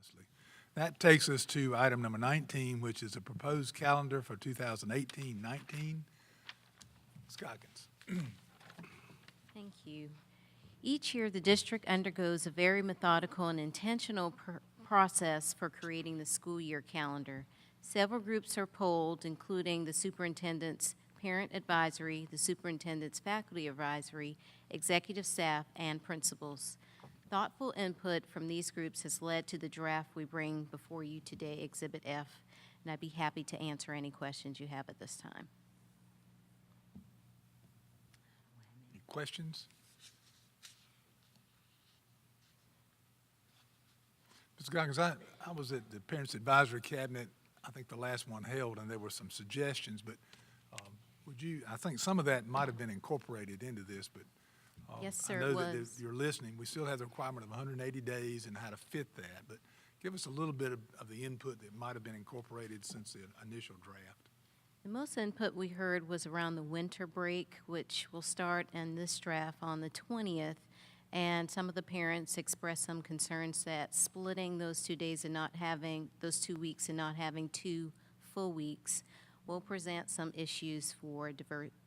unanimously. That takes us to item number 19, which is a proposed calendar for 2018-19. Ms. Goggins. Thank you. Each year, the district undergoes a very methodical and intentional process for creating the school year calendar. Several groups are polled, including the superintendent's parent advisory, the superintendent's faculty advisory, executive staff, and principals. Thoughtful input from these groups has led to the draft we bring before you today, Exhibit F, and I'd be happy to answer any questions you have at this time. Any questions? Ms. Goggins, I was at the Parents Advisory Cabinet, I think the last one held, and there were some suggestions, but would you, I think some of that might have been incorporated into this, but Yes, sir, I know it that was. you're listening. We still have the requirement of 180 days and how to fit that, but give us a little bit of the input that might have been incorporated since the initial draft. The most input we heard was around the winter break, which will start in this draft on the 20th. And some of the parents expressed some concerns that splitting those 2 days and not having, those 2 weeks and not having 2 full weeks will present some issues for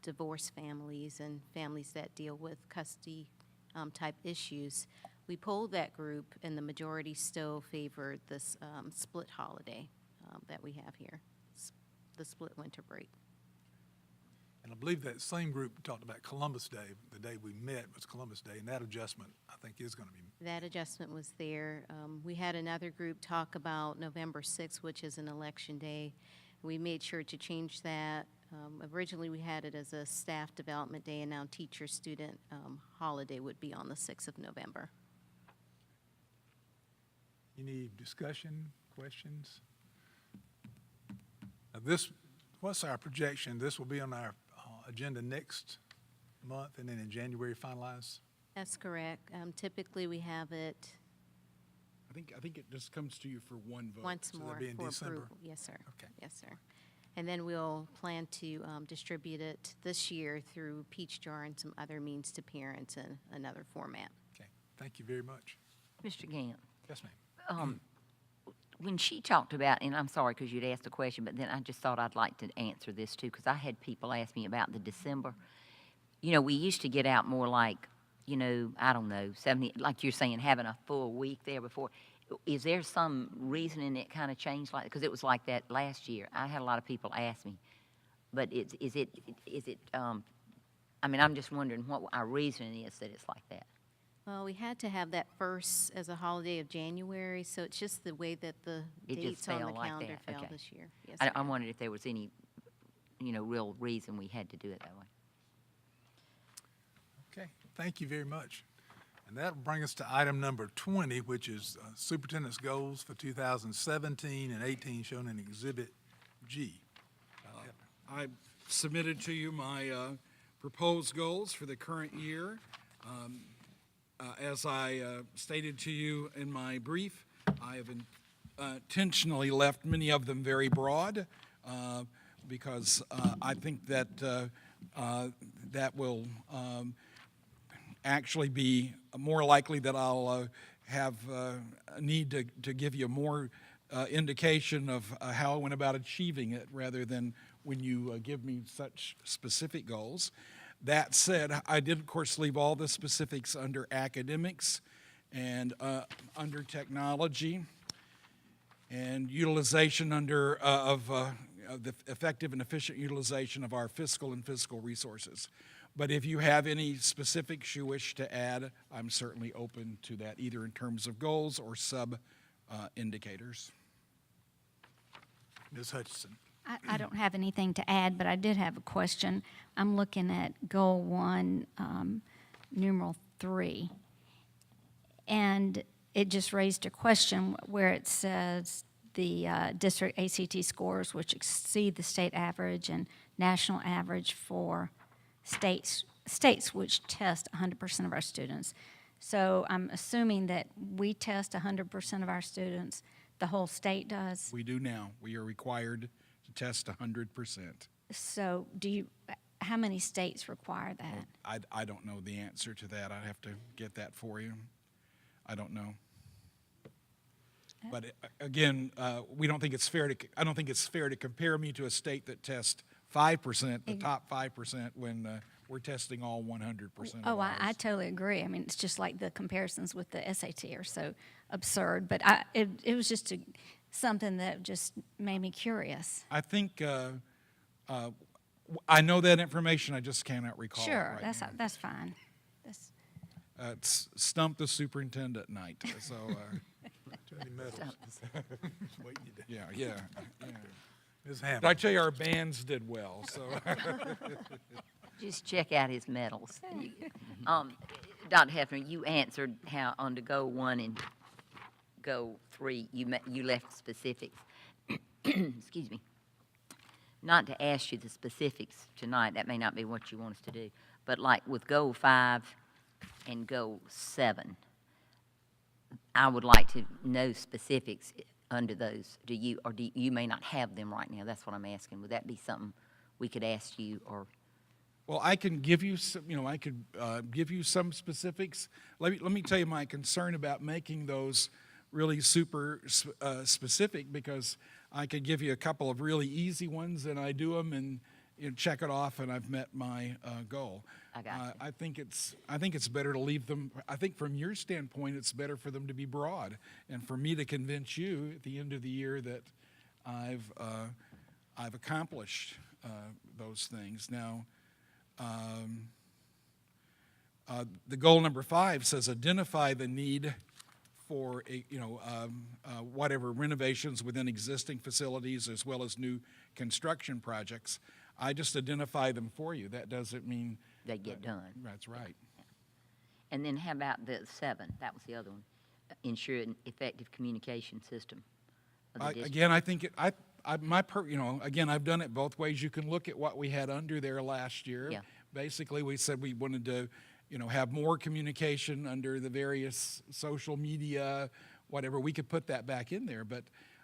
divorced families and families that deal with custody type issues. We polled that group, and the majority still favored this split holiday that we have here, the split winter break. And I believe that same group talked about Columbus Day. The day we met was Columbus Day, and that adjustment, I think, is going to be. That adjustment was there. We had another group talk about November 6th, which is an election day. We made sure to change that. Originally, we had it as a staff development day, and now teacher-student holiday would be on the 6th of November. Any discussion, questions? Now what's our projection? This will be on our agenda next month, and then in January finalize? That's correct. Typically, we have it I think it just comes to you for one vote. once So more that'd be in for December? approval. Yes, sir. Okay. Yes, sir. And then we'll plan to distribute it this year through Peach Jar and some other means to parents in another format. Okay, thank you very much. Mr. Gant, Yes, ma'am. when she talked about, and I'm sorry because you'd asked a question, but then I just thought I'd like to answer this too, because I had people ask me about the December. You know, we used to get out more like, you know, I don't know, 70, like you're saying, having a full week there before. Is there some reasoning it kind of changed like, because it was like that last year? I had a lot of people ask me, but is it, I mean, I'm just wondering what our reasoning is that it's like that. Well, we had to have that first as a holiday of January, so it's just the way that the It just dates on the fell like calendar that. fell Okay. this year. Yes, I ma'am. wondered if there was any, you know, real reason we had to do it that way. Okay, thank you very much. And that will bring us to item number 20, which is superintendent's goals for 2017 and 18, shown in Exhibit G. I submitted to you my proposed goals for the current year. As I stated to you in my brief, I have intentionally left many of them very broad because I think that that will actually be more likely that I'll have a need to give you more indication of how I went about achieving it rather than when you give me such specific goals. That said, I did, of course, leave all the specifics under academics and under technology and utilization of the effective and efficient utilization of our fiscal and physical resources. But if you have any specifics you wish to add, I'm certainly open to that, either in terms of goals or sub-indicators. Ms. Hutchison. I don't have anything to add, but I did have a question. I'm looking at Goal 1, numeral 3, and it just raised a question where it says the district ACT scores, which exceed the state average and national average for states which test 100% of our students. So I'm assuming that we test 100% of our students. The whole state does. We do now. We are required to test 100%. So how many states require that? I don't know the answer to that. I'd have to get that for you. I don't know. But again, we don't think it's fair to, I don't think it's fair to compare me to a state that tests 5%, the top 5%, when we're testing all 100% of Oh, I ours. totally agree. I mean, it's just like the comparisons with the SAT are so absurd, but it was just something that just made me curious. I think, I know that information, I just cannot recall it Sure, right that's, now. that's fine. That's, It's stump the superintendent night, so, Too many medals. Just waiting you down. yeah. Ms. Did I Hammond, tell you our bands did well, so. Just check out his medals. Dr. Hefner, you answered how on to goal 1 and goal 3, you left specifics. Excuse me. Not to ask you the specifics tonight, that may not be what you want us to do, but like with goal 5 and goal 7, I would like to know specifics under those. Do you may not have them right now, that's what I'm asking. Would that be something we could ask you, or? Well, I can give you some, I could give you some specifics. Let me tell you my concern about making those really super specific, because I could give you a couple of really easy ones and I do them and check it off and I've met my goal. I got you. I think it's better to leave them. I think from your standpoint, it's better for them to be broad, and for me to convince you at the end of the year that I've accomplished those things. Now, the goal number 5 says identify the need for whatever renovations within existing facilities as well as new construction projects. I just identify them for you. That doesn't mean They get done. That's right. And then how about the 7? That was the other one. Ensure an effective communication system of the district. Again, I think again, I've done it both ways. You can look at what we had under there last year. Yeah. Basically, we said we wanted to, have more communication under the various social media, whatever. We could put that back in there. But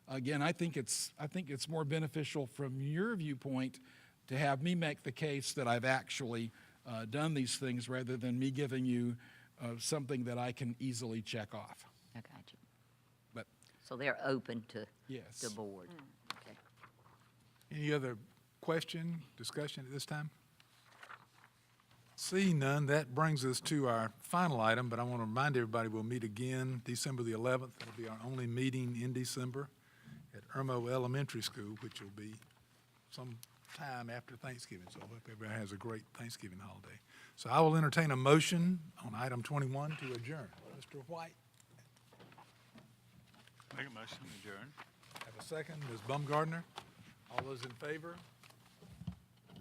again, I think it's more beneficial from your viewpoint to have me make the case that I've actually done these things rather than me giving you something that I can easily check off. I got you. But So they're open to yes. the board. Okay. any other question, discussion at this time? Seeing none, that brings us to our final item, but I want to remind everybody we'll meet again December the 11th. That'll be our only meeting in December at Irmo Elementary School, which will be some time after Thanksgiving. So I hope everybody has a great Thanksgiving holiday. So I will entertain a motion on item 21 to adjourn. Mr. White, Make a motion to adjourn. have a second. Ms. Baumgardner, all those in favor?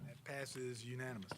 That passes unanimously.